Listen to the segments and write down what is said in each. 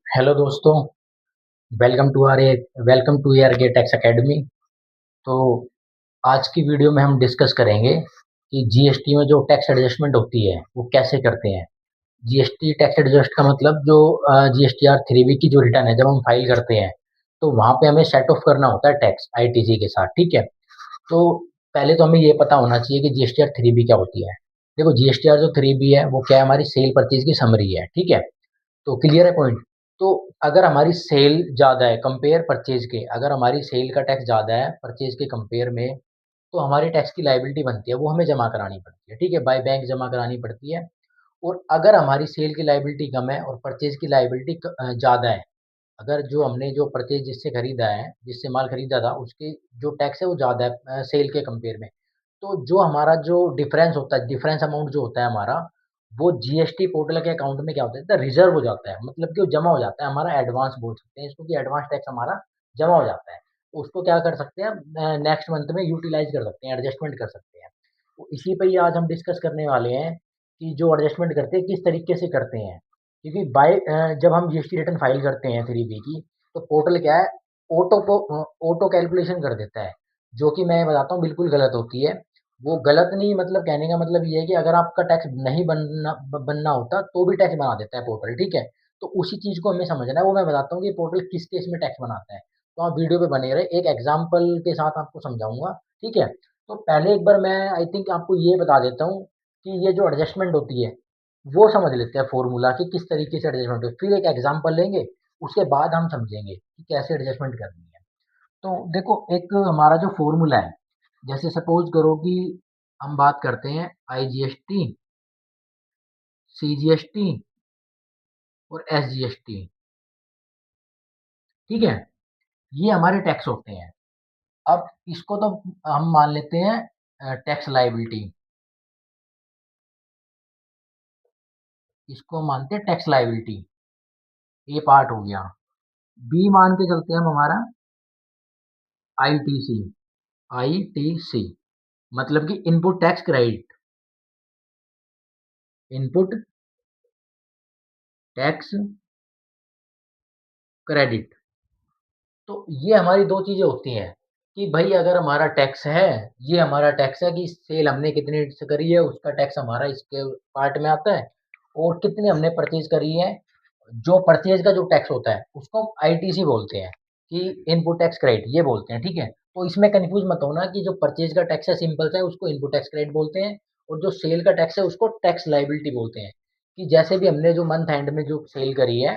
Hello दोस्तों। Welcome to यार गे tax academy. तो आज की वीडियो में हम डिस्कस करेंगे कि जीएसटी में जो टैक्स एडजस्टमेंट होती है वो कैसे करते हैं। जीएसटी टैक्स एडजस्ट का मतलब जो जीएसटीआर 3B की जो रिटर्न है जब हम फाइल करते हैं तो वहाँ पे हमें सेट ऑफ करना होता है टैक्स आईटीसी के साथ, ठीक है। तो पहले तो हमें ये पता होना चाहिए कि जीएसटीआर 3B क्या होती है। देखो, जीएसटीआर जो 3B है वो क्या है, हमारी सेल परचेज की समरी है, ठीक है। तो क्लियर है पॉइंट। तो अगर हमारी सेल ज़्यादा है कंपेयर परचेज के, अगर हमारी सेल का टैक्स ज़्यादा है परचेज के कंपेयर में, तो हमारी टैक्स की लाइबिलिटी बनती है, वो हमें जमा करानी पड़ती है, ठीक है, बाय बैंक जमा करानी पड़ती है। और अगर हमारी सेल की लाइबिलिटी कम है और परचेज की लाइबिलिटी ज़्यादा है, अगर जो हमने जो परचेज जिससे खरीदा है, जिससे माल खरीदा था, उसकी जो टैक्स है वो ज़्यादा है सेल के कंपेयर में, तो जो हमारा जो डिफरेंस होता है, डिफरेंस अमाउंट जो होता है हमारा, वो जीएसटी पोर्टल के अकाउंट में क्या होता है, रिजर्व हो जाता है, मतलब कि वो जमा हो जाता है, हमारा एडवांस बोल सकते हैं इसको, कि एडवांस टैक्स हमारा जमा हो जाता है। तो उसको क्या कर सकते हैं, नेक्स्ट मंथ में यूटिलाइज कर सकते हैं, एडजस्टमेंट कर सकते हैं। तो इसी पे ही आज हम डिस्कस करने वाले हैं कि जो एडजस्टमेंट करते हैं किस तरीके से करते हैं। क्योंकि जब हम जीएसटी रिटर्न फाइल करते हैं 3B की, तो पोर्टल क्या है, ऑटो कैलकुलेशन कर देता है, जो कि मैं बताता हूँ बिल्कुल गलत होती है। वो गलत नहीं, मतलब कहने का मतलब ये है कि अगर आपका टैक्स नहीं बनना होता तो भी टैक्स बना देता है पोर्टल, ठीक है। तो उसी चीज़ को हमें समझना है, वो मैं बताता हूँ कि पोर्टल किस केस में टैक्स बनाता है। तो आप वीडियो पे बने रहे, एक एग्जांपल के साथ आपको समझाऊंगा, ठीक है। तो पहले एक बार मैं आई थिंक आपको ये बता देता हूँ कि ये जो एडजस्टमेंट होती है वो समझ लेते हैं, फॉर्मूला की किस तरीके से एडजस्टमेंट होती है, फिर एक एग्जाम्पल लेंगे, उसके बाद हम समझेंगे कि कैसे एडजस्टमेंट करनी है। तो देखो, एक हमारा जो फॉर्मूला है, जैसे सपोज करो कि हम बात करते हैं आईजीएसटी, सीजीएसटी और एसजीएसटी, ठीक है। ये हमारे टैक्स होते हैं। अब इसको तो हम मान लेते हैं टैक्स लाइबिलिटी, इसको मानते हैं टैक्स लाइबिलिटी, ये पार्ट हो गया। बी मान के चलते हैं हम हमारा आईटीसी, आईटीसी मतलब कि input tax credit, input tax credit. तो ये हमारी दो चीजें होती हैं कि भाई अगर हमारा टैक्स है, ये हमारा टैक्स है कि सेल हमने कितनी से करी है उसका टैक्स हमारा इसके पार्ट में आता है, और कितने हमने परचेज करी है, जो परचेज का जो टैक्स होता है उसको आईटीसी बोलते हैं, कि इनपुट टैक्स क्रेडिट ये बोलते हैं, ठीक है। तो इसमें कंफ्यूज मत होना कि जो परचेज का टैक्स है सिंपल सा है उसको इनपुट टैक्स क्रेडिट बोलते हैं, और जो सेल का टैक्स है उसको टैक्स लाइबिलिटी बोलते हैं। कि जैसे भी हमने जो मंथ एंड में जो सेल करी है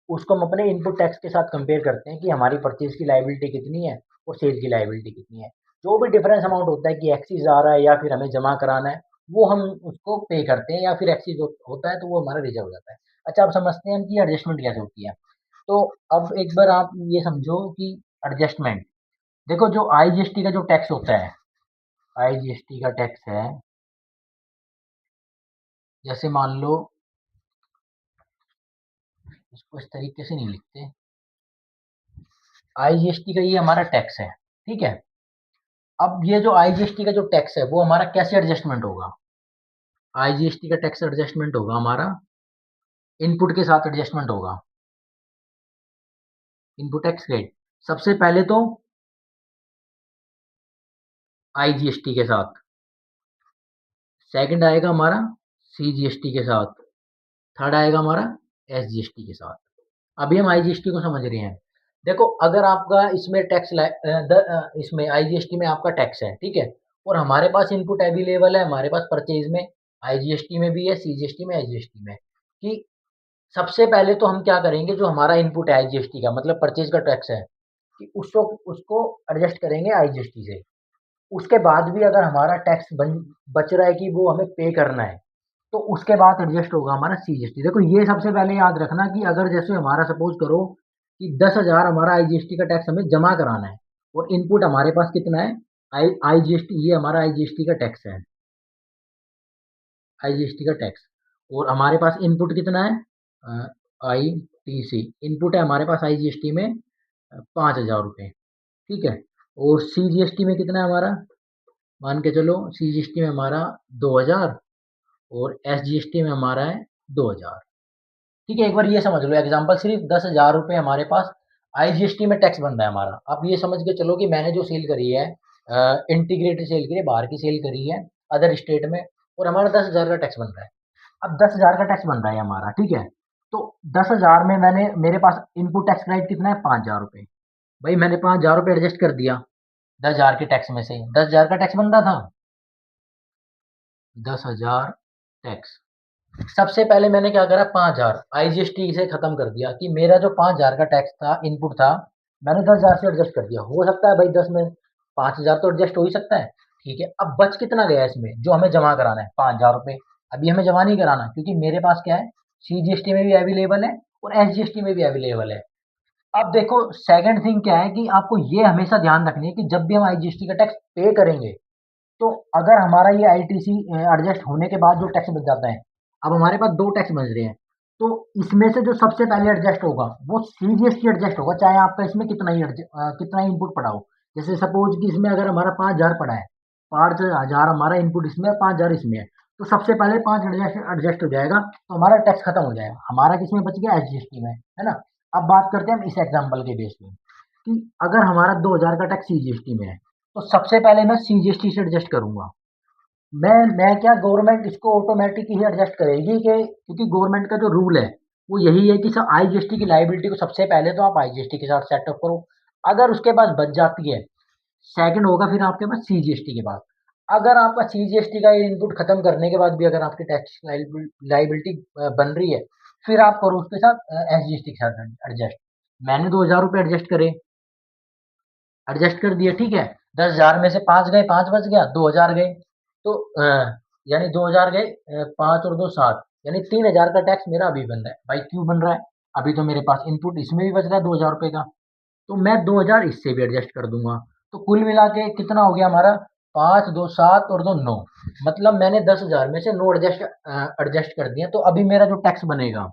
उसको हम अपने इनपुट टैक्स के साथ कंपेयर करते हैं कि हमारी परचेज की लाइबिलिटी कितनी है और सेल की लाइबिलिटी कितनी है। जो भी डिफरेंस अमाउंट होता है कि एक्सीज आ रहा है या फिर हमें जमा कराना है, वो हम उसको पे करते हैं, या फिर एक्सीज होता है तो वो हमारा रिजर्व हो जाता है। अच्छा, अब समझते हैं हम कि एडजस्टमेंट कैसे होती है। तो अब एक बार आप ये समझो कि एडजस्टमेंट, देखो जो आईजीएसटी का जो टैक्स होता है, आईजीएसटी का टैक्स है, जैसे मान लो, इसको इस तरीके से नहीं लिखते, आईजीएसटी का ये हमारा टैक्स है, ठीक है। अब ये जो आईजीएसटी का जो टैक्स है वो हमारा कैसे एडजस्टमेंट होगा, आईजीएसटी का टैक्स एडजस्टमेंट होगा हमारा इनपुट के साथ एडजस्टमेंट होगा, इनपुट टैक्स क्रेडिट सबसे पहले तो आईजीएसटी के साथ, सेकंड आएगा हमारा सीजीएसटी के साथ, थर्ड आएगा हमारा एसजीएसटी के साथ। अभी हम आईजीएसटी को समझ रहे हैं। देखो, अगर आपका इसमें इसमें आईजीएसटी में आपका टैक्स है, ठीक है, और हमारे पास इनपुट अवेलेबल है, हमारे पास परचेज में आईजीएसटी में भी है, सीजीएसटी में, एसजीएसटी में, कि सबसे पहले तो हम क्या करेंगे, जो हमारा इनपुट है आईजीएसटी का मतलब परचेज का टैक्स है, कि उसको उसको एडजस्ट करेंगे आईजीएसटी से। उसके बाद भी अगर हमारा टैक्स बच रहा है कि वो हमें पे करना है, तो उसके बाद एडजस्ट होगा हमारा सीजीएसटी। देखो, ये सबसे पहले याद रखना कि अगर जैसे हमारा सपोज करो कि 10,000 हमारा आईजीएसटी का टैक्स हमें जमा कराना है, और इनपुट हमारे पास कितना है, आईजीएसटी, ये हमारा आईजीएसटी का टैक्स है, आईजीएसटी का टैक्स, और हमारे पास इनपुट कितना है, आईटीसी इनपुट है हमारे पास आईजीएसटी में 5,000 रुपये, ठीक है। और सीजीएसटी में कितना है हमारा, मान के चलो सीजीएसटी में हमारा 2,000, और एसजीएसटी में हमारा है 2,000, ठीक है, एक बार ये समझ लो, एग्जांपल सिर्फ 10,000 रुपये हमारे पास आईजीएसटी में टैक्स बन रहा है हमारा। आप ये समझ के चलो कि मैंने जो सेल करी है, इंटीग्रेटेड सेल करी है, बाहर की सेल करी है अदर स्टेट में, और हमारा 10,000 का टैक्स बन रहा है। अब 10,000 का टैक्स बन रहा है हमारा, ठीक है। तो 10,000 में मेरे पास इनपुट टैक्स क्रेडिट कितना है, 5,000 रुपये। भाई मैंने 5,000 रुपये एडजस्ट कर दिया 10,000 के टैक्स में से, 10,000 का टैक्स बन रहा था, 10,000 टैक्स। सबसे पहले मैंने क्या करा, 5,000 आईजीएसटी से खत्म कर दिया कि मेरा जो 5,000 का टैक्स था, इनपुट था, मैंने 10,000 से एडजस्ट कर दिया। हो सकता है भाई 10 में 5,000 तो एडजस्ट हो ही सकता है, ठीक है। अब बच कितना गया इसमें जो हमें जमा कराना है, 5,000 रुपये। अभी हमें जमा नहीं कराना क्योंकि मेरे पास क्या है, सीजीएसटी में भी अवेलेबल है और एसजीएसटी में भी अवेलेबल है। अब देखो सेकंड थिंग क्या है कि आपको ये हमेशा ध्यान रखनी है कि जब भी हम आईजीएसटी का टैक्स पे करेंगे, तो अगर हमारा ये आईटीसी एडजस्ट होने के बाद जो टैक्स बच जाता है, अब हमारे पास दो टैक्स बच रहे हैं, तो इसमें से जो सबसे पहले एडजस्ट होगा वो सीजीएसटी एडजस्ट होगा, चाहे आपका इसमें कितना ही इनपुट पड़ा हो। जैसे सपोज कि इसमें अगर हमारा 5,000 पड़ा है, 5,000 हमारा इनपुट इसमें है, 5,000 इसमें है, तो सबसे पहले 5 एडजस्ट हो जाएगा, तो हमारा टैक्स खत्म हो जाएगा, हमारा किसमें बच गया, एसजीएसटी में, है ना। अब बात करते हैं हम इस एग्जाम्पल के बेस पे कि अगर हमारा 2,000 का टैक्स सीजीएसटी में है, तो सबसे पहले मैं सीजीएसटी से एडजस्ट करूंगा। मैं क्या, गवर्नमेंट इसको ऑटोमेटिक ही एडजस्ट करेगी कि क्योंकि गवर्नमेंट का जो रूल है वो यही है कि सब आईजीएसटी की लाइबिलिटी को सबसे पहले तो आप आईजीएसटी के साथ सेटअप करो। अगर उसके पास बच जाती है, सेकंड होगा फिर आपके पास सीजीएसटी के बाद। अगर आपका सीजीएसटी का इनपुट खत्म करने के बाद भी अगर आपकी टैक्स लाइबिलिटी बन रही है, फिर आप करो उसके साथ एसजीएसटी के साथ एडजस्ट। मैंने 2,000 रुपये एडजस्ट करे, एडजस्ट कर दिया, ठीक है। 10,000 में से 5 गए, 5 बच गया, 2,000 गए, तो यानी 2,000 गए, 5 और 2 7, यानी 3,000 का टैक्स मेरा अभी बन रहा है। भाई क्यों बन रहा है, अभी तो मेरे पास इनपुट इसमें भी बच रहा है 2,000 रुपये का, तो मैं 2,000 इससे भी एडजस्ट कर दूंगा। तो कुल मिला के कितना हो गया हमारा, 5 2 7 और 2 9, मतलब मैंने 10,000 में से 9 एडजस्ट कर दिया। तो अभी मेरा जो टैक्स बनेगा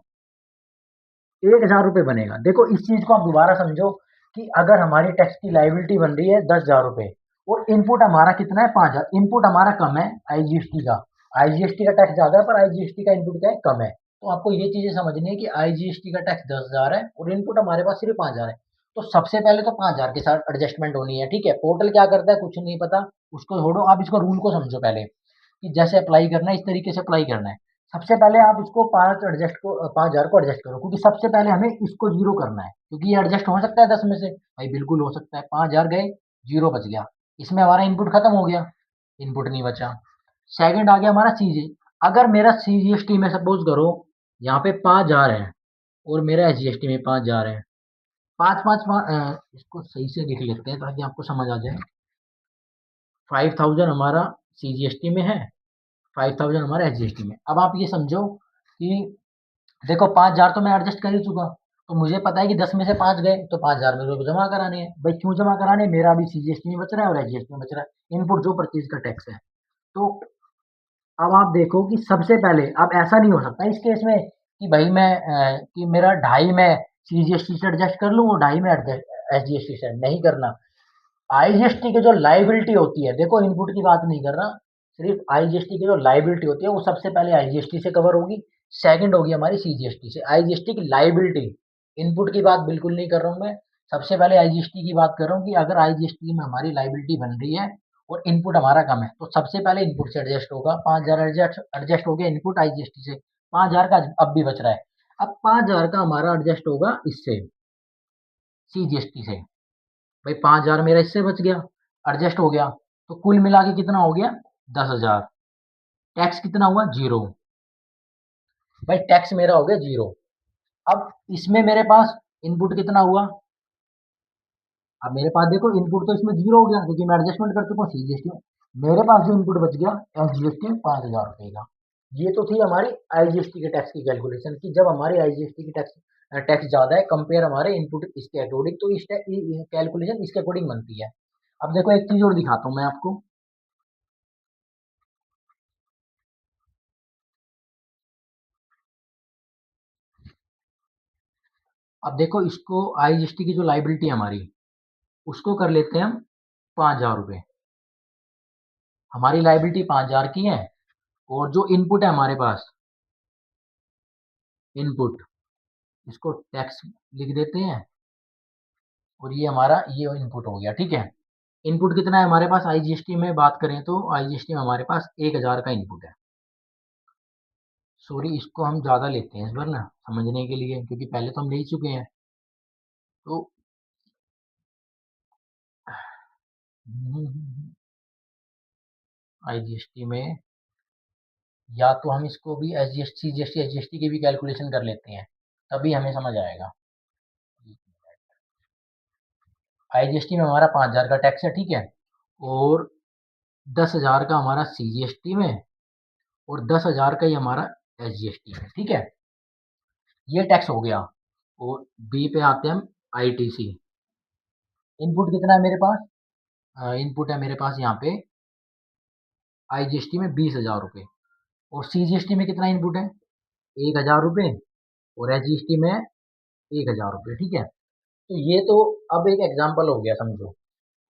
1,000 रुपये बनेगा। देखो इस चीज को आप दोबारा समझो कि अगर हमारी टैक्स की लाइबिलिटी बन रही है 10,000 रुपये और इनपुट हमारा कितना है, 5,000, इनपुट हमारा कम है आईजीएसटी का, आईजीएसटी का टैक्स ज्यादा है पर आईजीएसटी का इनपुट क्या है, कम है। तो आपको ये चीजें समझनी है कि आईजीएसटी का टैक्स 10,000 है और इनपुट हमारे पास सिर्फ 5,000 है। तो सबसे पहले तो 5,000 के साथ एडजस्टमेंट होनी है, ठीक है। पोर्टल क्या करता है कुछ नहीं पता, उसको छोड़ो, आप इसको रूल को समझो पहले कि जैसे अप्लाई करना है इस तरीके से अप्लाई करना है। सबसे पहले आप इसको 5,000 को एडजस्ट करो, क्योंकि सबसे पहले हमें इसको जीरो करना है, क्योंकि ये एडजस्ट हो सकता है 10 में से, भाई बिल्कुल हो सकता है। 5,000 गए, जीरो बच गया, इसमें हमारा इनपुट खत्म हो गया, इनपुट नहीं बचा। सेकंड आ गया हमारा सीजी। अगर मेरा सीजीएसटी में सपोज करो यहाँ पे 5,000 है और मेरा एसजीएसटी में 5,000 है, पाँच पाँच इसको सही से लिख लेते हैं ताकि आपको समझ आ जाए। 5,000 हमारा सीजीएसटी में है, 5,000 हमारा एसजीएसटी में। अब आप ये समझो कि देखो 5,000 तो मैं एडजस्ट कर ही चुका, तो मुझे पता है कि 10 में से 5 गए तो 5,000 मेरे को जमा कराने हैं। भाई क्यों जमा कराने, मेरा अभी सीजीएसटी में बच रहा है और एसजीएसटी में बच रहा है, इनपुट जो परचेज का टैक्स है। तो अब आप देखो कि सबसे पहले, अब ऐसा नहीं हो सकता इस केस में कि भाई कि मेरा 2.5 में सीजीएसटी से एडजस्ट कर लूँ और 2.5 में एसजीएसटी से नहीं करना। आईजीएसटी की जो लाइबिलिटी होती है, देखो इनपुट की बात नहीं कर रहा, सिर्फ आईजीएसटी की जो लाइबिलिटी होती है वो सबसे पहले आईजीएसटी से कवर होगी, सेकंड होगी हमारी सीजीएसटी से। आईजीएसटी की लाइबिलिटी, इनपुट की बात बिल्कुल नहीं कर रहा हूँ मैं, सबसे पहले आईजीएसटी की बात कर रहा हूँ कि अगर आईजीएसटी में हमारी लाइबिलिटी बन रही है और इनपुट हमारा कम है, तो सबसे पहले इनपुट से एडजस्ट होगा। 5,000 एडजस्ट हो गया इनपुट आईजीएसटी से, 5,000 का अब भी बच रहा है। अब 5,000 का हमारा एडजस्ट होगा इससे, सीजीएसटी से। भाई 5,000 मेरा इससे बच गया, एडजस्ट हो गया, तो कुल मिला के कितना हो गया, 10,000। टैक्स कितना हुआ, जीरो। भाई टैक्स मेरा हो गया जीरो। अब इसमें मेरे पास इनपुट कितना हुआ, अब मेरे पास देखो इनपुट तो इसमें जीरो हो गया क्योंकि मैं एडजस्टमेंट कर चुका हूँ सीजीएसटी में। मेरे पास जो इनपुट बच गया एसजीएसटी में 5,000 रुपये का। ये तो थी हमारी आईजीएसटी के टैक्स की कैलकुलेशन की जब हमारी आईजीएसटी की टैक्स टैक्स ज्यादा है कंपेयर हमारे इनपुट इसके अकॉर्डिंग, तो इस कैलकुलेशन इसके अकॉर्डिंग बनती है। अब देखो एक चीज और दिखाता हूँ मैं आपको। अब देखो इसको आईजीएसटी की जो लाइबिलिटी है हमारी, उसको कर लेते हैं हम 5,000 रुपये। हमारी लाइबिलिटी 5,000 की है और जो इनपुट है हमारे पास, इनपुट इसको टैक्स लिख देते हैं और ये हमारा ये इनपुट हो गया। ठीक है, इनपुट कितना है हमारे पास? आईजीएसटी में बात करें तो आईजीएसटी में हमारे पास 1000 का इनपुट है। सॉरी, इसको हम ज़्यादा लेते हैं इस बार ना समझने के लिए, क्योंकि पहले तो हम ले ही चुके हैं। तो आईजीएसटी में या तो हम इसको भी एसजीएसटी जीएसटी एसजीएसटी की भी कैलकुलेशन कर लेते हैं, तभी हमें समझ आएगा। आईजीएसटी में हमारा 5000 का टैक्स है। ठीक है, और 10,000 का हमारा सीजीएसटी में और 10,000 का ही हमारा एसजीएसटी में। ठीक है, ये टैक्स हो गया। और बी पे आते हैं हम, आईटीसी। इनपुट कितना है मेरे पास? इनपुट है मेरे पास यहाँ पे आईजीएसटी में 20,000 रुपये और सीजीएसटी में कितना इनपुट है? 1,000 रुपये और एसजीएसटी में 1,000 रुपये। ठीक है, तो ये तो अब एक एग्जाम्पल हो गया समझो।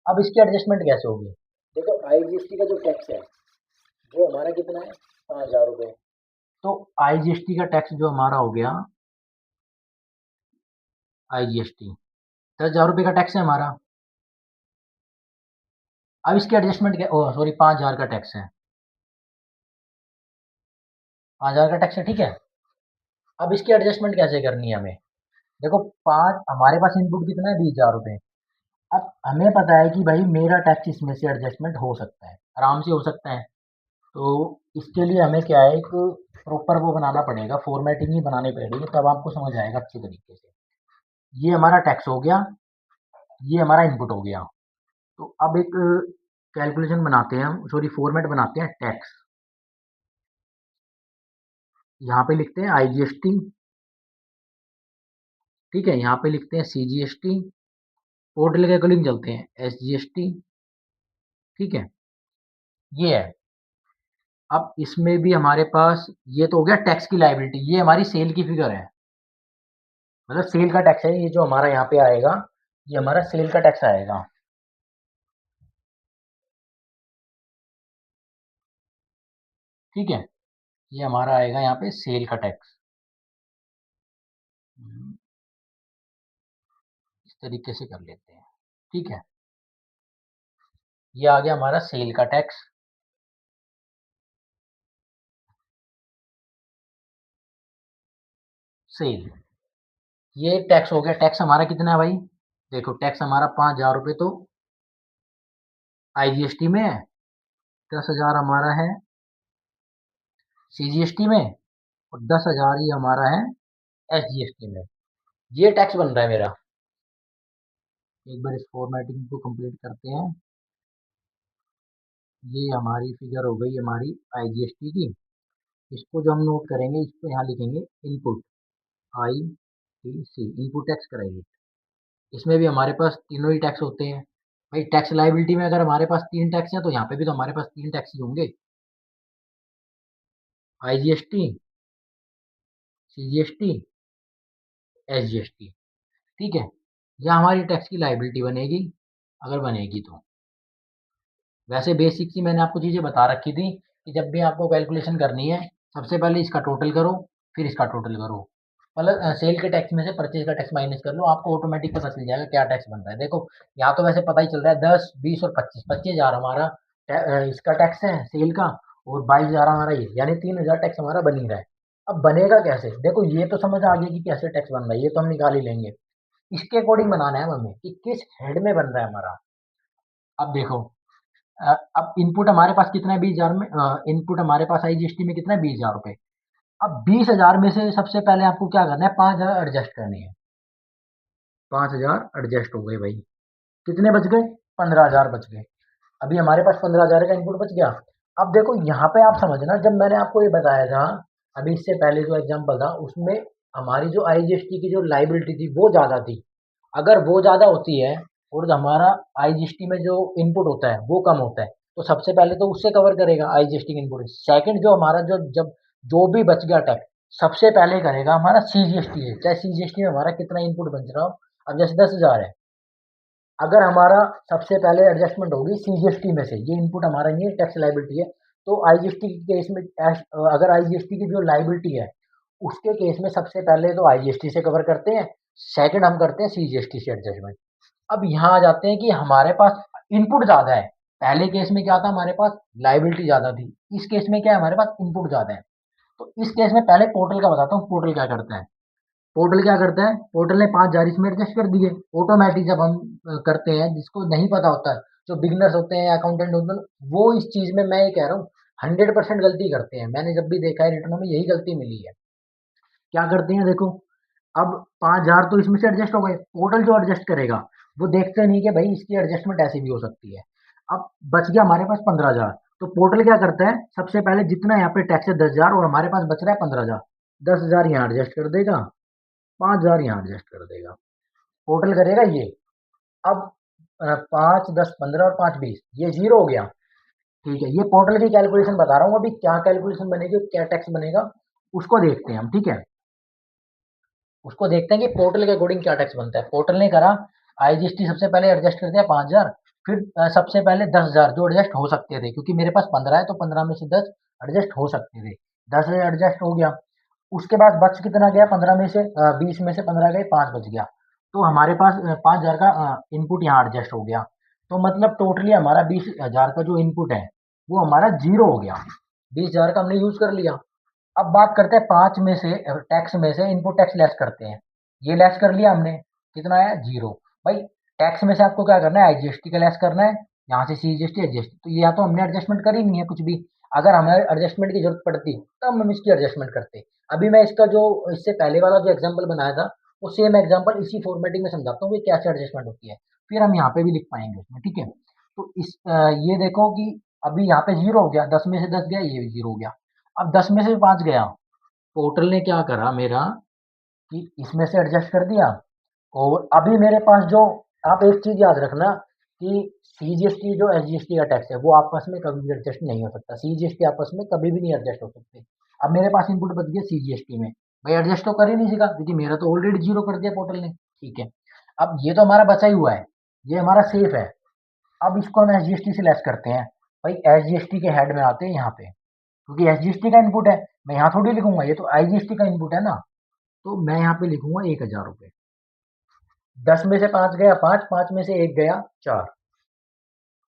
अब इसकी एडजस्टमेंट कैसे होगी? देखो, आईजीएसटी का जो टैक्स है वो हमारा कितना है? 5,000 रुपये। तो आईजीएसटी का टैक्स जो हमारा हो गया, आईजीएसटी 10,000 रुपये का टैक्स है हमारा। अब इसकी एडजस्टमेंट क्या? ओह सॉरी, 5,000 का टैक्स है, 5,000 का टैक्स है। ठीक है, अब इसकी एडजस्टमेंट कैसे करनी है हमें? देखो, पाँच हमारे पास इनपुट कितना है? 20,000 रुपये। अब हमें पता है कि भाई मेरा टैक्स इसमें से एडजस्टमेंट हो सकता है, आराम से हो सकता है। तो इसके लिए हमें क्या है, एक प्रॉपर वो बनाना पड़ेगा, फॉर्मेटिंग ही बनानी पड़ेगी, तब आपको समझ आएगा अच्छी तरीके से। ये हमारा टैक्स हो गया, ये हमारा इनपुट हो गया। तो अब एक कैलकुलेशन बनाते हैं हम, सॉरी फॉर्मेट बनाते हैं टैक्स। यहाँ पे लिखते हैं आईजीएसटी। ठीक है, यहाँ पे लिखते हैं सीजीएसटी। पोर्टल के अकॉर्डिंग चलते हैं, एसजीएसटी। ठीक है, ये है। अब इसमें भी हमारे पास ये तो हो गया टैक्स की लायबिलिटी, ये हमारी सेल की फिगर है, मतलब सेल का टैक्स है ये जो हमारा यहाँ पे आएगा, ये हमारा सेल का टैक्स आएगा। ठीक है, ये हमारा आएगा यहाँ पे सेल का टैक्स। इस तरीके से कर लेते हैं। ठीक है, ये आ गया हमारा सेल का टैक्स। सेल, ये टैक्स हो गया। टैक्स हमारा कितना है भाई? देखो, टैक्स हमारा 5,000 रुपये तो आईजीएसटी में है, 10,000 हमारा है सीजीएसटी में और 10,000 ही हमारा है एसजीएसटी में। ये टैक्स बन रहा है मेरा। एक बार इस फॉर्मेटिंग को कंप्लीट करते हैं। ये हमारी फिगर हो गई हमारी आईजीएसटी की। इसको जो हम नोट करेंगे, इसको यहाँ लिखेंगे input, I T C, input tax credit. इसमें भी हमारे पास तीनों ही टैक्स होते हैं भाई। टैक्स लायबिलिटी में अगर हमारे पास 3 टैक्स हैं तो यहाँ पे भी तो हमारे पास 3 टैक्स ही होंगे, आईजीएसटी, सीजीएसटी, एसजीएसटी। ठीक है, यह हमारी टैक्स की लायबिलिटी बनेगी, अगर बनेगी तो। वैसे बेसिक सी मैंने आपको चीज़ें बता रखी थी कि जब भी आपको कैलकुलेशन करनी है, सबसे पहले इसका टोटल करो, फिर इसका टोटल करो। मतलब सेल के टैक्स में से परचेज का टैक्स माइनस कर लो, आपको ऑटोमेटिक पता चल जाएगा क्या टैक्स बन रहा है। देखो, यहाँ तो वैसे पता ही चल रहा है 10, 20 और 25, 25,000 हमारा इसका टैक्स है सेल का, और 22,000 हमारा ये, यानी 3,000 टैक्स हमारा बन ही रहा है। अब बनेगा कैसे? देखो, ये तो समझ आ गया कि कैसे टैक्स बन रहा है, ये तो हम निकाल ही लेंगे। इसके अकॉर्डिंग बनाना है हमें कि किस हेड में बन रहा है हमारा। अब देखो, अब इनपुट हमारे पास कितना है? 20,000 में इनपुट हमारे पास आईजीएसटी में कितना है? 20,000 रुपये। अब 20,000 में से सबसे पहले आपको क्या करना है? 5,000 एडजस्ट करनी है। 5,000 एडजस्ट हो गए भाई, कितने बच गए? 15,000 बच गए। अभी हमारे पास 15,000 का इनपुट बच गया। अब देखो, यहाँ पे आप समझना, जब मैंने आपको ये बताया था अभी इससे पहले जो एग्जाम्पल था, उसमें हमारी जो आईजीएसटी की जो लाइबिलिटी थी वो ज़्यादा थी। अगर वो ज़्यादा होती है और हमारा आईजीएसटी में जो इनपुट होता है वो कम होता है, तो सबसे पहले तो उससे कवर करेगा आईजीएसटी का इनपुट। सेकंड, जो हमारा जब जो भी बच गया टैक्स, सबसे पहले करेगा हमारा सीजीएसटी है, चाहे सीजीएसटी में हमारा कितना इनपुट बच रहा हो। अब जैसे 10,000 है, अगर हमारा सबसे पहले एडजस्टमेंट होगी सीजीएसटी में से, ये इनपुट हमारा नहीं है, टैक्स लाइबिलिटी है, तो आईजीएसटी के केस में अगर आईजीएसटी की जो लाइबिलिटी है उसके केस में सबसे पहले तो आईजीएसटी से कवर करते हैं, सेकंड हम करते हैं सीजीएसटी से एडजस्टमेंट। अब यहाँ आ जाते हैं कि हमारे पास इनपुट ज़्यादा है। पहले केस में क्या था, हमारे पास लायबिलिटी ज़्यादा थी। इस केस में क्या है, हमारे पास इनपुट ज़्यादा है। तो इस केस में पहले पोर्टल का बताता हूँ, पोर्टल क्या करता है। पोर्टल क्या करता है, पोर्टल ने 5,000 इसमें एडजस्ट कर दिए ऑटोमेटिक। जब हम करते हैं, जिसको नहीं पता होता है, जो बिगनर्स होते हैं, अकाउंटेंट होते हैं, वो इस चीज़ में, मैं ये कह रहा हूँ, 100% गलती करते हैं। मैंने जब भी देखा है रिटर्नों में यही गलती मिली है। क्या करते हैं देखो, अब 5,000 तो इसमें से एडजस्ट हो गए, पोर्टल जो एडजस्ट करेगा वो देखते नहीं कि भाई इसकी एडजस्टमेंट ऐसी भी हो सकती है। अब बच गया हमारे पास 15,000। तो पोर्टल क्या करता है, सबसे पहले जितना यहाँ पे टैक्स है 10,000 और हमारे पास बच रहा है 15,000, 10,000 यहाँ एडजस्ट कर देगा, 5,000 यहाँ एडजस्ट कर देगा। पोर्टल करेगा ये। अब 5, 10, 15 और 5, 20, ये जीरो हो गया। ठीक है, ये पोर्टल की कैलकुलेशन बता रहा हूँ। अभी क्या कैलकुलेशन बनेगी, क्या टैक्स बनेगा, उसको देखते हैं हम। ठीक है, उसको देखते हैं कि पोर्टल के अकॉर्डिंग क्या टैक्स बनता है। पोर्टल ने करा, आईजीएसटी सबसे पहले एडजस्ट कर दिया 5,000, फिर सबसे पहले 10,000 जो एडजस्ट हो सकते थे, क्योंकि मेरे पास 15 है तो 15 में से 10 एडजस्ट हो सकते थे। 10 एडजस्ट हो गया। उसके बाद बच कितना गया, 15 में से 20 में से 15 गए, 5 बच गया। तो हमारे पास 5,000 का इनपुट यहाँ एडजस्ट हो गया। तो मतलब टोटली हमारा 20,000 का जो इनपुट है वो हमारा जीरो हो गया। 20,000 का हमने यूज कर लिया। अब बात करते हैं 5 में से, टैक्स में से इनपुट टैक्स लेस करते हैं। ये लेस कर लिया हमने, कितना आया, जीरो। भाई टैक्स में से आपको क्या करना है, आईजीएसटी का लेस करना है, यहाँ से सीजीएसटी एडजस्ट। तो ये या तो हमने एडजस्टमेंट करी नहीं है कुछ भी। अगर हमें एडजस्टमेंट की जरूरत पड़ती तब हम इसकी एडजस्टमेंट करते। अभी मैं इसका जो इससे पहले वाला जो एग्जाम्पल बनाया था, वो सेम एग्जाम्पल इसी फॉर्मेटिंग में समझाता हूँ कि कैसे एडजस्टमेंट होती है। फिर हम यहाँ पे भी लिख पाएंगे उसमें। ठीक है, तो ये देखो कि अभी यहाँ पे जीरो हो गया, 10 में से 10 गया, ये भी जीरो हो गया। अब 10 में से 5 गया, पोर्टल ने क्या करा मेरा कि इसमें से एडजस्ट कर दिया। और अभी मेरे पास जो, आप एक चीज याद रखना कि सीजीएसटी जो एसजीएसटी का टैक्स है वो आपस में कभी भी एडजस्ट नहीं हो सकता। सीजीएसटी आपस में कभी भी नहीं एडजस्ट हो सकते। अब मेरे पास इनपुट बच गया सीजीएसटी में, भाई एडजस्ट तो कर ही नहीं सका क्योंकि मेरा तो ऑलरेडी जीरो कर दिया पोर्टल ने। ठीक है, अब ये तो हमारा बचा ही हुआ है, ये हमारा सेफ है। अब इसको हम एसजीएसटी से लेस करते हैं। भाई एसजीएसटी के हेड में आते हैं यहाँ पे, क्योंकि एसजीएसटी का इनपुट है। मैं यहाँ थोड़ी लिखूंगा, ये तो आईजीएसटी का इनपुट है ना। तो मैं यहाँ पे लिखूंगा 1,000 रुपए। 10 में से 5 गया 5, 5 में से 1 गया 4।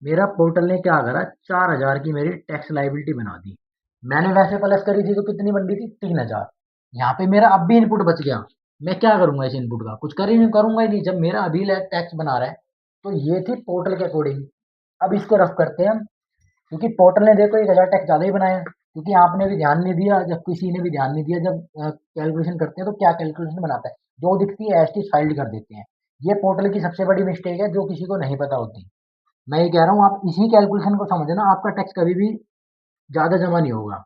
मेरा पोर्टल ने क्या करा, 4,000 की मेरी टैक्स लाइबिलिटी बना दी। मैंने वैसे प्लस करी थी तो कितनी बन रही थी, 3,000। यहाँ पे मेरा अब भी इनपुट बच गया। मैं क्या करूंगा इस इनपुट का, कुछ कर ही नहीं, करूंगा ही नहीं जब मेरा अभी टैक्स बना रहा है। तो ये थी पोर्टल के अकॉर्डिंग। अब इसको रफ करते हैं हम, क्योंकि पोर्टल ने देखो 1,000 टैक्स ज्यादा ही बनाया, क्योंकि आपने भी ध्यान नहीं दिया, जब किसी ने भी ध्यान नहीं दिया, जब कैलकुलेशन करते हैं तो क्या कैलकुलेशन बनाता है, जो दिखती है एसटी फाइल्ड कर देते हैं। ये पोर्टल की सबसे बड़ी मिस्टेक है जो किसी को नहीं पता होती। मैं ये कह रहा हूँ आप इसी कैलकुलेशन को समझना, आपका टैक्स कभी भी ज्यादा जमा नहीं होगा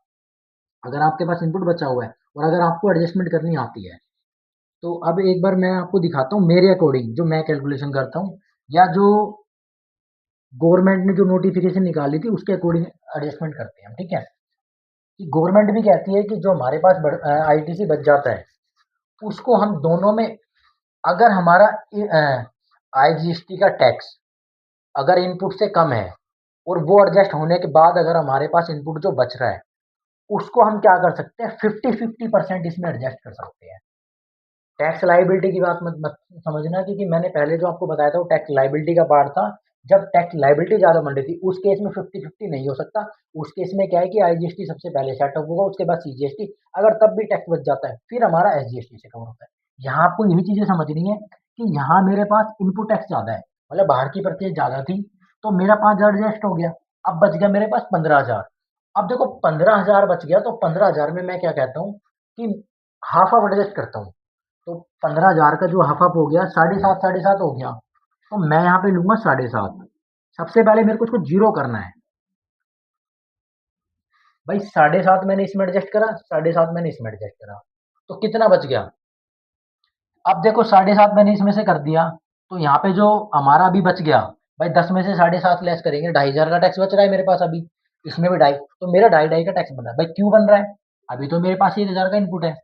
अगर आपके पास इनपुट बचा हुआ है और अगर आपको एडजस्टमेंट करनी आती है। तो अब एक बार मैं आपको दिखाता हूँ मेरे अकॉर्डिंग जो मैं कैलकुलेशन करता हूँ, या जो गवर्नमेंट ने जो नोटिफिकेशन निकाली थी उसके अकॉर्डिंग एडजस्टमेंट करते हैं हम। ठीक है, कि गवर्नमेंट भी कहती है कि जो हमारे पास आईटीसी बच जाता है उसको हम दोनों में, अगर हमारा आईजीएसटी का टैक्स अगर इनपुट से कम है और वो एडजस्ट होने के बाद अगर हमारे पास इनपुट जो बच रहा है उसको हम क्या कर सकते हैं, 50-50% इसमें एडजस्ट कर सकते हैं। टैक्स लाइबिलिटी की बात मत मत समझना, क्योंकि मैंने पहले जो आपको बताया था वो टैक्स लाइबिलिटी का पार्ट था। जब टैक्स लाइबिलिटी ज्यादा बन रही थी उस केस में 50-50 नहीं हो सकता। उस केस में क्या है कि आईजीएसटी सबसे पहले सेटअप होगा, उसके बाद सीजीएसटी। अगर तब भी टैक्स बच जाता है फिर हमारा एसजीएसटी से कवर होता है। यहाँ आपको यही चीजें समझनी है कि यहाँ मेरे पास इनपुट टैक्स ज्यादा है, मतलब बाहर की परचेज ज्यादा थी, तो मेरा 5,000 एडजस्ट हो गया। अब बच गया मेरे पास 15,000। अब देखो 15,000 बच गया, तो 15,000 में मैं क्या कहता हूँ कि हाफ ऑफ एडजस्ट करता हूँ। तो 15,000 का जो हाफ अप हो गया, 7.5 7.5 हो गया। तो मैं यहाँ पे लूंगा 7.5। सबसे पहले मेरे को इसको जीरो करना है। भाई 7.5 मैंने इसमें एडजस्ट करा, 7.5 मैंने इसमें एडजस्ट करा, तो कितना बच गया। अब देखो 7.5 मैंने इसमें से कर दिया, तो यहाँ पे जो हमारा अभी बच गया, भाई 10 में से 7.5 लेस करेंगे, 2,500 का टैक्स बच रहा है मेरे पास अभी। इसमें भी ढाई, तो मेरा 2,500 का टैक्स बन रहा है। भाई क्यों बन रहा है, अभी तो मेरे पास 1,000 का इनपुट है।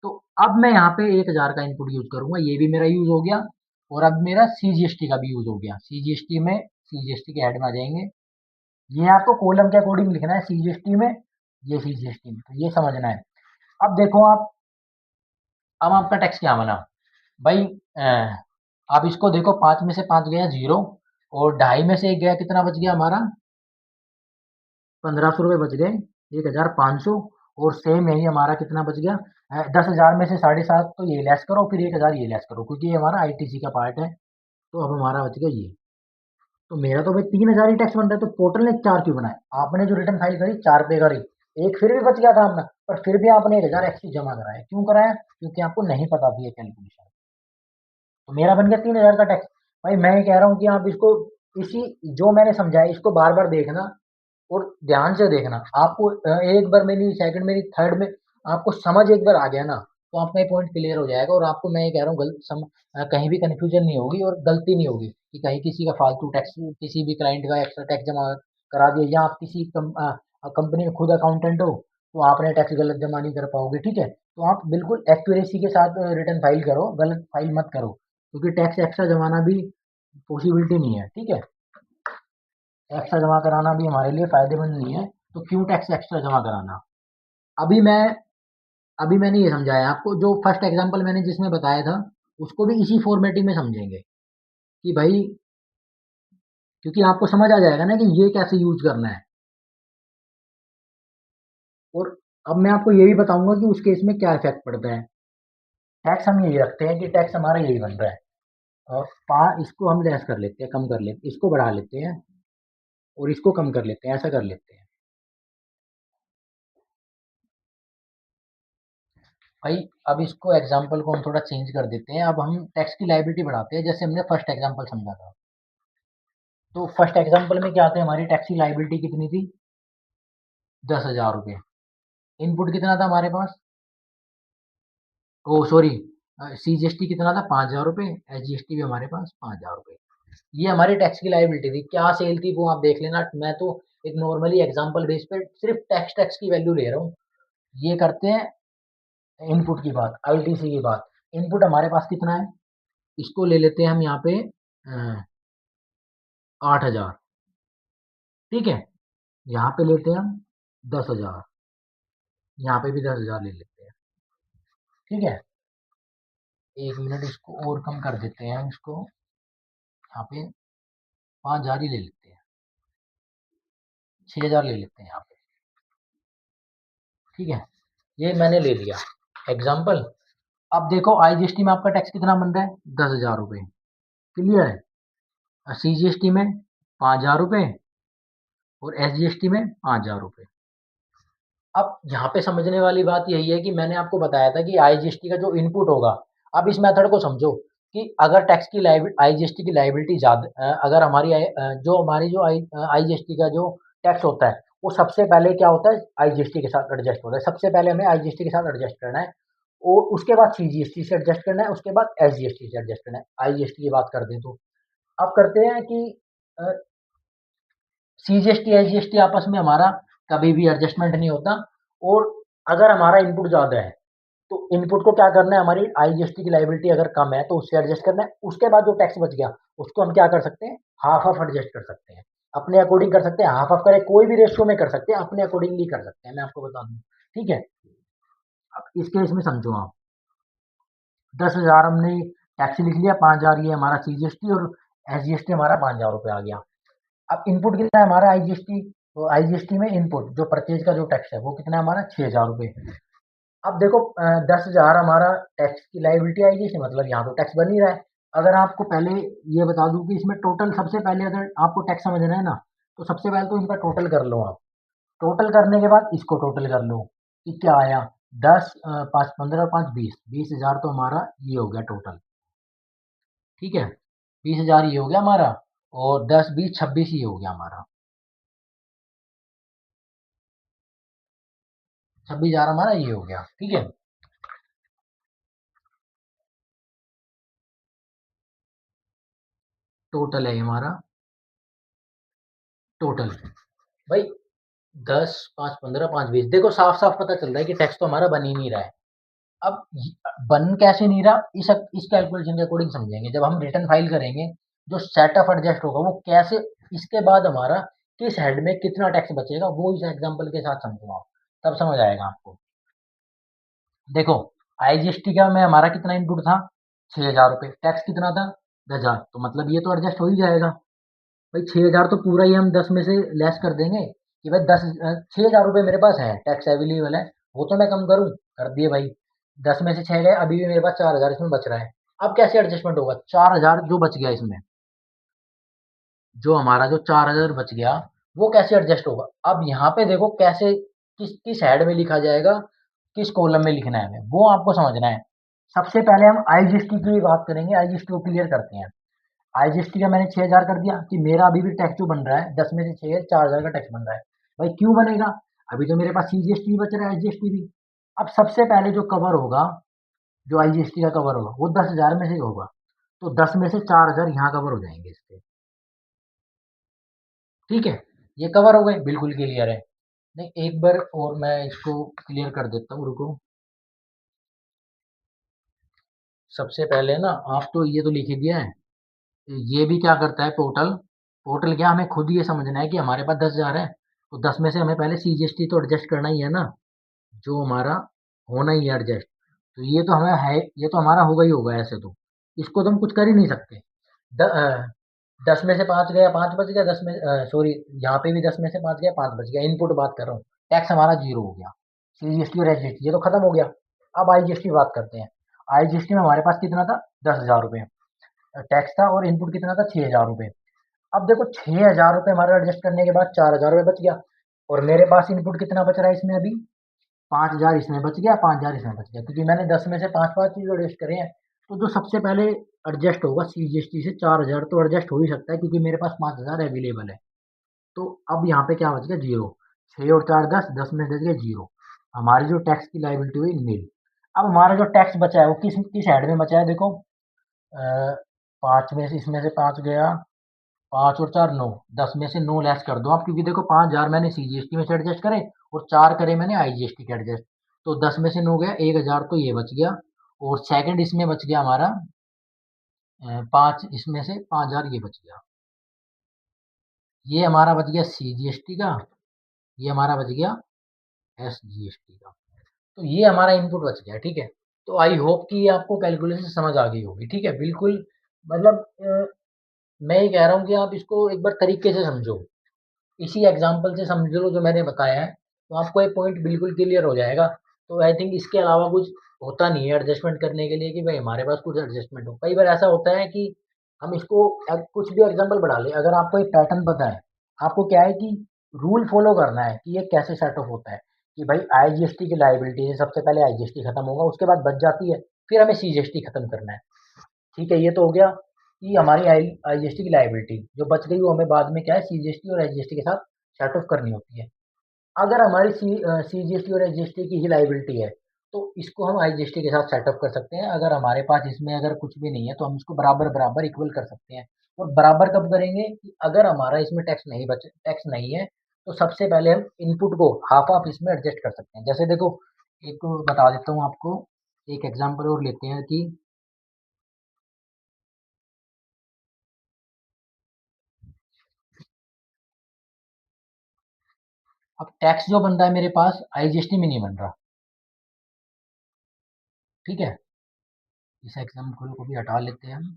तो अब मैं यहाँ पे 1,000 का इनपुट यूज करूंगा, ये भी मेरा यूज हो गया। और अब मेरा सीजीएसटी का भी यूज हो गया। सीजीएसटी में, सीजीएसटी के हेड में आ जाएंगे। ये आपको कॉलम के अकॉर्डिंग लिखना है, सीजीएसटी में, ये सीजीएसटी में, तो ये समझना है। अब देखो आप, अब आपका टैक्स क्या बना भाई? आप इसको देखो, 5 में से 5 गया 0, और 2.5 में से 1 गया, कितना बच गया हमारा? 1500 रुपये बच गए, 1500। और सेम यही हमारा कितना बच गया? 10,000 में से 7.5 तो ये लेस करो, फिर 1,000 ये लेस करो, क्योंकि ये हमारा आईटीसी का पार्ट है। तो अब हमारा बच गया ये। तो मेरा तो भाई 3,000 ही टैक्स बन रहा है, तो टोटल ने 4 क्यों बनाए? आपने जो रिटर्न फाइल करी 4 पे करी, एक फिर भी बच गया था अपना, पर फिर भी आपने 1,000 एक्स्ट्रा जमा कराया। क्यों कराया? क्योंकि आपको नहीं पता थी ये कैलकुलेशन। तो मेरा बन गया 3,000 का टैक्स। भाई मैं ये कह रहा हूँ कि आप इसको, इसी जो मैंने समझाया इसको बार बार देखना, और ध्यान से देखना। आपको एक बार में नहीं, सेकंड में नहीं, थर्ड में आपको समझ एक बार आ गया ना, तो आपका ये पॉइंट क्लियर हो जाएगा, और आपको मैं ये कह रहा हूँ कहीं भी कंफ्यूजन नहीं होगी और गलती नहीं होगी कि कहीं किसी का फालतू टैक्स, किसी भी क्लाइंट का एक्स्ट्रा टैक्स जमा करा दिया, या आप किसी कंपनी में खुद अकाउंटेंट हो तो आपने टैक्स गलत जमा नहीं कर पाओगे। ठीक है, तो आप बिल्कुल एक्यूरेसी के साथ रिटर्न फाइल करो, गलत फाइल मत करो, क्योंकि टैक्स एक्स्ट्रा जमाना भी पॉसिबिलिटी नहीं है। ठीक है, एक्स्ट्रा जमा कराना भी हमारे लिए फायदेमंद नहीं है, तो क्यों टैक्स एक्स्ट्रा जमा कराना? अभी मैं अभी मैंने ये समझाया आपको, जो फर्स्ट एग्जांपल मैंने जिसमें बताया था, उसको भी इसी फॉर्मेटिंग में समझेंगे कि भाई, क्योंकि आपको समझ आ जाएगा ना कि ये कैसे यूज करना है। और अब मैं आपको ये भी बताऊंगा कि उस केस में क्या इफेक्ट पड़ता है। टैक्स हम यही रखते हैं कि टैक्स हमारा यही बन रहा है, और इसको हम लेस कर लेते हैं, कम कर लेते हैं, इसको बढ़ा लेते हैं, और इसको कम कर लेते हैं, ऐसा कर लेते हैं। भाई अब इसको एग्जाम्पल को हम थोड़ा चेंज कर देते हैं, अब हम टैक्स की लायबिलिटी बढ़ाते हैं, जैसे हमने फर्स्ट एग्जाम्पल समझा था। तो फर्स्ट एग्जाम्पल में क्या था, हमारी टैक्स की लायबिलिटी कितनी थी? 10,000 रुपये। इनपुट कितना था हमारे पास? ओ सॉरी, CGST कितना था? 5,000 रुपये। SGST भी हमारे पास 5,000 रुपये। ये हमारी टैक्स की लायबिलिटी थी। क्या सेल थी वो आप देख लेना, मैं तो एक नॉर्मली एग्जाम्पल बेस पे सिर्फ टैक्स टैक्स की वैल्यू ले रहा हूँ। ये करते हैं इनपुट की बात, आईटीसी की बात। इनपुट हमारे पास कितना है? इसको ले लेते हैं हम यहाँ पे 8,000। ठीक है, यहाँ पे लेते हैं हम 10,000, यहाँ पे भी 10,000 ले लेते हैं। ठीक है, 1 मिनट, इसको और कम कर देते हैं हम, इसको यहाँ पे 5,000 ही ले लेते हैं, 6,000 ले लेते हैं यहाँ पे। ठीक है, ये मैंने ले लिया एग्जाम्पल। अब देखो IGST में आपका टैक्स कितना बन रहा है? 10,000 रुपये। क्लियर है? CGST में 5,000 रुपये, और SGST में 5,000 रुपये। अब यहाँ पे समझने वाली बात यही है कि मैंने आपको बताया था कि IGST का जो इनपुट होगा, अब इस मेथड को समझो कि अगर टैक्स की IGST की लाइबिलिटी ज्यादा, अगर हमारी जो हमारी जो IGST का जो टैक्स होता है, वो सबसे पहले क्या होता है? IGST के साथ एडजस्ट होता है। सबसे पहले हमें IGST के साथ एडजस्ट करना है, और उसके बाद CGST से एडजस्ट करना है, उसके बाद SGST से एडजस्ट करना है। IGST की बात करते हैं तो अब करते हैं कि CGST SGST आपस में हमारा कभी भी एडजस्टमेंट नहीं होता। और अगर हमारा इनपुट ज़्यादा है, तो इनपुट को क्या करना है, हमारी IGST की लायबिलिटी अगर कम है तो उससे एडजस्ट करना है। उसके बाद जो टैक्स बच गया, उसको हम क्या कर सकते हैं? हाफ ऑफ एडजस्ट कर सकते हैं, अपने अकॉर्डिंग कर सकते हैं। हाफ ऑफ करें, कोई भी रेशियो में कर सकते हैं, अपने अकॉर्डिंगली कर सकते हैं, मैं आपको बता दूं। ठीक है, अब इस केस में समझो आप, 10,000 हमने टैक्स लिख लिया, 5,000 ये हमारा CGST, और SGST हमारा 5,000 रुपये आ गया। अब इनपुट कितना है हमारा IGST? तो IGST में इनपुट जो परचेज का जो टैक्स है वो कितना है हमारा? 6,000 रुपये। अब देखो 10,000 हमारा टैक्स की लायबिलिटी आएगी, इसका मतलब यहाँ तो टैक्स बन ही रहा है। अगर आपको पहले ये बता दूं कि इसमें टोटल, सबसे पहले अगर आपको टैक्स समझना है ना, तो सबसे पहले तो इनका टोटल कर लो आप। टोटल करने के बाद इसको टोटल कर लो कि क्या आया। 10, 5, 15, 5, 20, 20,000 तो हमारा ये हो गया टोटल। ठीक है, 20,000 ये हो गया हमारा, और 10, 20, 26 ये हो गया हमारा। 26,000 हमारा ये हो गया। ठीक है, टोटल है हमारा, टोटल भाई 10, 5, 15, 5, 20। देखो साफ साफ पता चल रहा है कि टैक्स तो हमारा बन ही नहीं रहा है। अब बन कैसे नहीं रहा, इस कैलकुलेशन के अकॉर्डिंग समझेंगे जब हम रिटर्न फाइल करेंगे। जो सेट ऑफ एडजस्ट होगा वो कैसे, इसके बाद हमारा किस हेड में कितना टैक्स बचेगा, वो इस एग्जांपल के साथ समझो आप, तब समझ आएगा आपको। देखो IGST का में हमारा कितना इनपुट था, 6,000 रुपये, टैक्स कितना था 10,000, तो मतलब ये तो एडजस्ट हो ही जाएगा भाई। 6,000 तो पूरा ही हम 10 में से लेस कर देंगे कि भाई 6,000 रुपये मेरे पास है, टैक्स अवेलेबल है, वो तो मैं कम करूँ, कर दिए भाई। 10 में से 6 गए, अभी भी मेरे पास 4,000 इसमें बच रहा है। अब कैसे एडजस्टमेंट होगा, 4,000 जो बच गया इसमें, जो हमारा जो 4,000 बच गया वो कैसे एडजस्ट होगा। अब यहाँ पे देखो कैसे, किस किस हेड में लिखा जाएगा, किस कॉलम में लिखना है हमें, वो आपको समझना है। सबसे पहले हम आईजीएसटी की बात करेंगे, आईजीएसटी को क्लियर करते हैं। आईजीएसटी का मैंने 6,000 कर दिया कि मेरा अभी भी टैक्स जो बन रहा है 10 में से 6 4,000 का टैक्स बन रहा है। भाई क्यों बनेगा, अभी तो मेरे पास सीजीएसटी भी बच रहा है, एसजीएसटी भी। अब सबसे पहले जो कवर होगा, जो आईजीएसटी का कवर होगा वो 10,000 में से होगा, तो 10 में से 4,000 यहाँ कवर हो जाएंगे इसके। ठीक है, ये कवर हो गए, बिल्कुल क्लियर है। नहीं, एक बार और मैं इसको क्लियर कर देता हूँ, रुको। सबसे पहले ना, आप तो ये तो लिख ही दिया है, ये भी क्या करता है पोर्टल, पोर्टल क्या, हमें खुद ये समझना है कि हमारे पास 10,000 है, तो 10 में से हमें पहले सीजीएसटी तो एडजस्ट करना ही है ना, जो हमारा होना ही है एडजस्ट। तो ये तो हमें है, ये तो हमारा होगा ही होगा ऐसे तो, इसको तो हम कुछ कर ही नहीं सकते। 10 में से 5 गया, 5 बच गया, 10 में सॉरी, यहाँ पे भी 10 में से 5 गया, 5 बच गया, इनपुट बात कर रहा हूँ। टैक्स हमारा जीरो हो गया, सीजीएसटी और एसजीएसटी ये तो खत्म हो गया। अब आईजीएसटी बात करते हैं। आईजीएसटी में हमारे पास कितना था, 10,000 रुपये टैक्स था, और इनपुट कितना था, 6,000 रुपये। अब देखो 6,000 रुपये हमारा एडजस्ट करने के बाद 4,000 रुपये बच गया, और मेरे पास इनपुट कितना बच रहा है इसमें अभी, 5,000 इसमें बच गया, 5,000 इसमें बच गया, क्योंकि मैंने 10 में से 5 5 चीज एडजस्ट करे हैं। तो जो सबसे पहले एडजस्ट होगा सीजीएसटी से 4,000 तो एडजस्ट हो ही सकता है, क्योंकि मेरे पास 5,000 अवेलेबल है। तो अब यहाँ पे क्या बच गया, जीरो। 6 और 4 10, 10 में दे दिया जीरो, हमारी जो टैक्स की लाइबिलिटी हुई नील। अब हमारा जो टैक्स बचा है वो किस किस हेड में बचा है, देखो 5 में से, इसमें से 5 गया, 5 और 4 9, 10 में से 9 लेस कर दो आप, क्योंकि देखो 5,000 मैंने सीजीएसटी में से एडजस्ट करे, और 4 करे मैंने आईजीएसटी के एडजस्ट। तो 10 में से 9 गया, 1,000 तो ये बच गया, और सेकंड इसमें बच गया हमारा 5, इसमें से 5,000 ये बच गया। ये हमारा बच गया सीजीएसटी का, ये हमारा बच गया एसजीएसटी का। तो ये हमारा इनपुट बच गया, ठीक है। तो आई होप कि ये आपको कैलकुलेशन समझ आ गई होगी, ठीक है, बिल्कुल। मतलब मैं ये कह रहा हूँ कि आप इसको एक बार तरीके से समझो, इसी एग्जाम्पल से समझ लो जो मैंने बताया है, तो आपको ये पॉइंट बिल्कुल क्लियर हो जाएगा। तो आई थिंक इसके अलावा कुछ होता नहीं है एडजस्टमेंट करने के लिए, कि भाई हमारे पास कुछ एडजस्टमेंट हो। कई बार ऐसा होता है कि हम इसको कुछ भी एग्जाम्पल बढ़ा ले, अगर आपको एक पैटर्न पता है, आपको क्या है कि रूल फॉलो करना है कि ये कैसे सेट ऑफ होता है, कि भाई आईजीएसटी की लाइबिलिटी है, सबसे पहले आईजीएसटी खत्म होगा, उसके बाद बच जाती है, फिर हमें सीजीएसटी खत्म करना है। ठीक है, ये तो हो गया कि हमारी आईजीएसटी की लाइबिलिटी जो बच गई वो हमें बाद में क्या है, सीजीएसटी और एसजीएसटी के साथ सेट ऑफ करनी होती है। अगर हमारी सीजीएसटी और एसजीएसटी की ही लाइबिलिटी है, तो इसको हम आईजीएसटी के साथ सेट ऑफ कर सकते हैं। अगर हमारे पास इसमें अगर कुछ भी नहीं है, तो हम इसको बराबर बराबर इक्वल कर सकते हैं। और बराबर कब करेंगे, कि अगर हमारा इसमें टैक्स नहीं है, तो सबसे पहले हम इनपुट को हाफ हाफ इसमें एडजस्ट कर सकते हैं। जैसे देखो, एक बता देता हूँ आपको, एक एग्जांपल और लेते हैं कि अब टैक्स जो बन रहा है मेरे पास आईजीएसटी में नहीं बन रहा, ठीक है। इस एग्जाम्पल को भी हटा लेते हैं हम।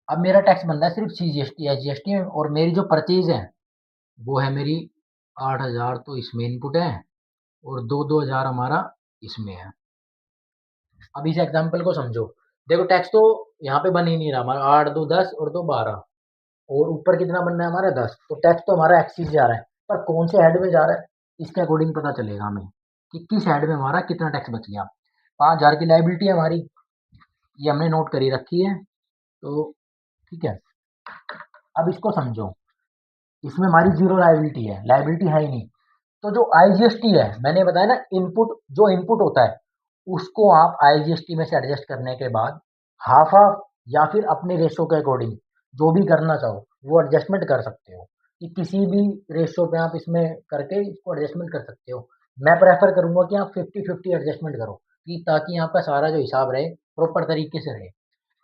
अब मेरा टैक्स बन रहा है सिर्फ सीजीएसटी एसजीएसटी में, और मेरी जो परचेज है वो है मेरी 8,000, तो इसमें इनपुट है, और 2,000 हमारा इसमें है। अब इस एग्जाम्पल को समझो, देखो टैक्स तो यहाँ पे बन ही नहीं रहा हमारा, 8 2 10 और 2 12, और ऊपर कितना बन रहा है हमारा 10, तो टैक्स तो हमारा एक्सिस जा रहा है, पर कौन से हेड में जा रहा है, इसके अकॉर्डिंग पता चलेगा हमें कि किस हेड में हमारा कितना टैक्स बच गया। 5,000 की लाइबिलिटी है हमारी, ये हमने नोट करी रखी है, तो ठीक है। अब इसको समझो, इसमें हमारी जीरो लाइबिलिटी है, लाइबिलिटी है ही नहीं। तो जो आईजीएसटी है, मैंने बताया ना, इनपुट जो इनपुट होता है उसको आप आईजीएसटी में से एडजस्ट करने के बाद हाफ हाफ या फिर अपने रेशो के अकॉर्डिंग जो भी करना चाहो वो एडजस्टमेंट कर सकते हो, कि किसी भी रेशो पे आप इसमें करके इसको एडजस्टमेंट कर सकते हो। मैं प्रेफर करूंगा कि आप 50-50 एडजस्टमेंट करो, कि ताकि आपका सारा जो हिसाब रहे प्रॉपर तरीके से रहे।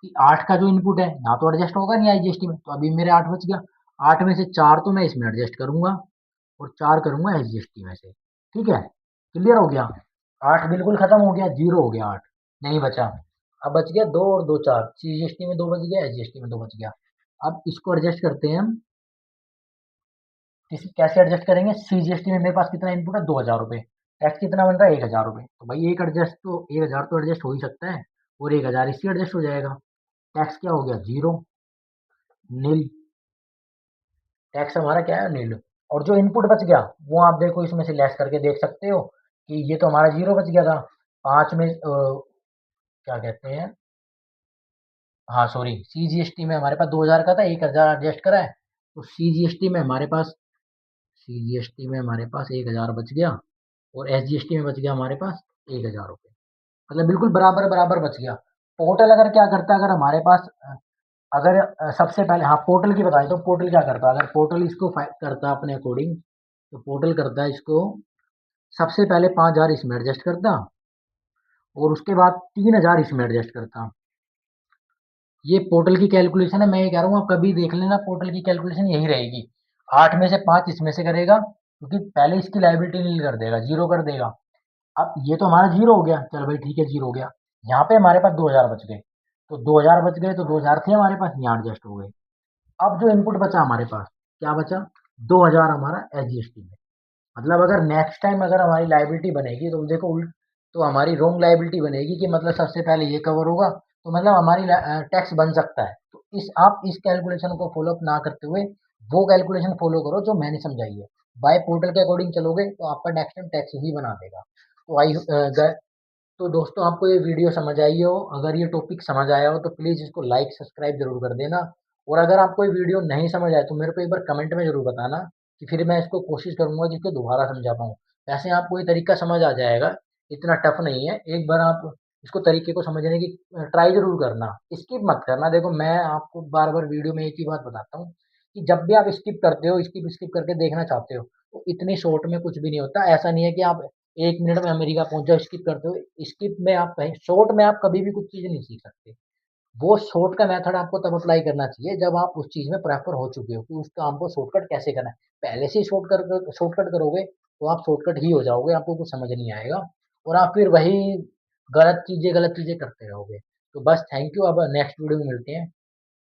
कि 8 का जो इनपुट है यहाँ तो एडजस्ट होगा नहीं आईजीएसटी में, तो अभी मेरे 8 बच गया, 8 में से 4 तो मैं इसमें एडजस्ट करूंगा, और 4 करूंगा एसजीएसटी में से, ठीक है। क्लियर हो गया। 8 बिल्कुल खत्म हो गया, 0 हो गया, 8 नहीं बचा। अब बच गया 2 और 2 4, सीजीएसटी में 2 बच गया, एसजीएसटी में 2 बच गया। अब इसको एडजस्ट करते हैं हम। कैसे एडजस्ट करेंगे? सीजीएसटी में मेरे पास कितना इनपुट है? 2000 रुपये। टैक्स कितना बन रहा है? 1000 रुपये। तो भाई एक एडजस्ट तो 1000 तो एडजस्ट हो ही सकता है, और 1000 इससे एडजस्ट हो जाएगा। टैक्स क्या हो गया? 0, नील। टैक्स हमारा क्या है? नील। और जो इनपुट बच गया वो आप देखो, इसमें से लेस करके देख सकते हो कि ये तो हमारा 0 बच गया था। 5 में क्या कहते हैं, हाँ सॉरी, सीजीएसटी में हमारे पास 2000 का था, 1000 एडजस्ट करा है, तो सीजीएसटी में हमारे पास 1000 बच गया, और एसजीएसटी में बच गया हमारे पास 1000 रुपये। मतलब बिल्कुल बराबर बराबर बच गया। पोर्टल अगर क्या करता है, अगर हमारे पास अगर सबसे पहले, हाँ पोर्टल की बताएं तो पोर्टल क्या करता है, अगर पोर्टल इसको करता है अपने अकॉर्डिंग, तो पोर्टल करता है इसको सबसे पहले 5000 इसमें एडजस्ट करता, और उसके बाद 3000 इसमें एडजस्ट करता। ये पोर्टल की कैलकुलेशन है, मैं ये कह रहा हूँ आप कभी देख लेना, पोर्टल की कैलकुलेशन यही रहेगी। 8 में से 5 इसमें से करेगा, क्योंकि पहले इसकी लाइबिलिटी नील कर देगा, 0 कर देगा। अब ये तो हमारा 0 हो गया, चलो भाई ठीक है 0 हो गया। यहाँ पे हमारे पास 2000 बच गए, तो 2000 बच गए तो 2000 थे हमारे पास, यहाँ एडजस्ट हो गए। अब जो इनपुट बचा हमारे पास, क्या बचा? 2000 हमारा एसजीएसटी में। मतलब अगर नेक्स्ट टाइम अगर हमारी लाइबिलिटी बनेगी तो देखो उल्ट, तो हमारी रोंग लाइबिलिटी बनेगी कि मतलब सबसे पहले ये कवर होगा, तो मतलब हमारी टैक्स बन सकता है। तो इस आप इस कैलकुलेशन को फॉलो अप ना करते हुए वो कैलकुलेशन फॉलो करो जो मैंने समझाई है। बाय पोर्टल के अकॉर्डिंग चलोगे तो आपका नेक्स्ट टाइम टैक्स ही बना देगा। तो तो दोस्तों आपको ये वीडियो समझ आई हो, अगर ये टॉपिक समझ आया हो तो प्लीज़ इसको लाइक सब्सक्राइब जरूर कर देना। और अगर आपको ये वीडियो नहीं समझ आए तो मेरे को एक बार कमेंट में जरूर बताना, कि फिर मैं इसको कोशिश करूंगा कि इसको दोबारा समझा पाऊँ। वैसे आपको ये तरीका समझ आ जाएगा, इतना टफ नहीं है। एक बार आप इसको तरीके को समझने की ट्राई जरूर करना, स्किप मत करना। देखो मैं आपको बार बार वीडियो में एक ही बात बताता हूँ, कि जब भी आप स्किप करते हो, स्किप स्किप करके देखना चाहते हो, तो इतनी शॉर्ट में कुछ भी नहीं होता। ऐसा नहीं है कि आप 1 मिनट में अमेरिका पहुंच जाओ स्किप करते हो। स्किप में आप कहीं शॉर्ट में आप कभी भी कुछ चीज़ नहीं सीख सकते। वो शॉर्ट का मेथड आपको तब अप्लाई करना चाहिए जब आप उस चीज़ में प्रेफर हो चुके हो, कि उस काम को शॉर्टकट कैसे करना है। पहले से ही शॉर्टकट करोगे तो आप शॉर्टकट ही हो जाओगे, आपको कुछ समझ नहीं आएगा, और आप फिर वही गलत चीज़ें करते रहोगे। तो बस थैंक यू, अब नेक्स्ट वीडियो में मिलते हैं।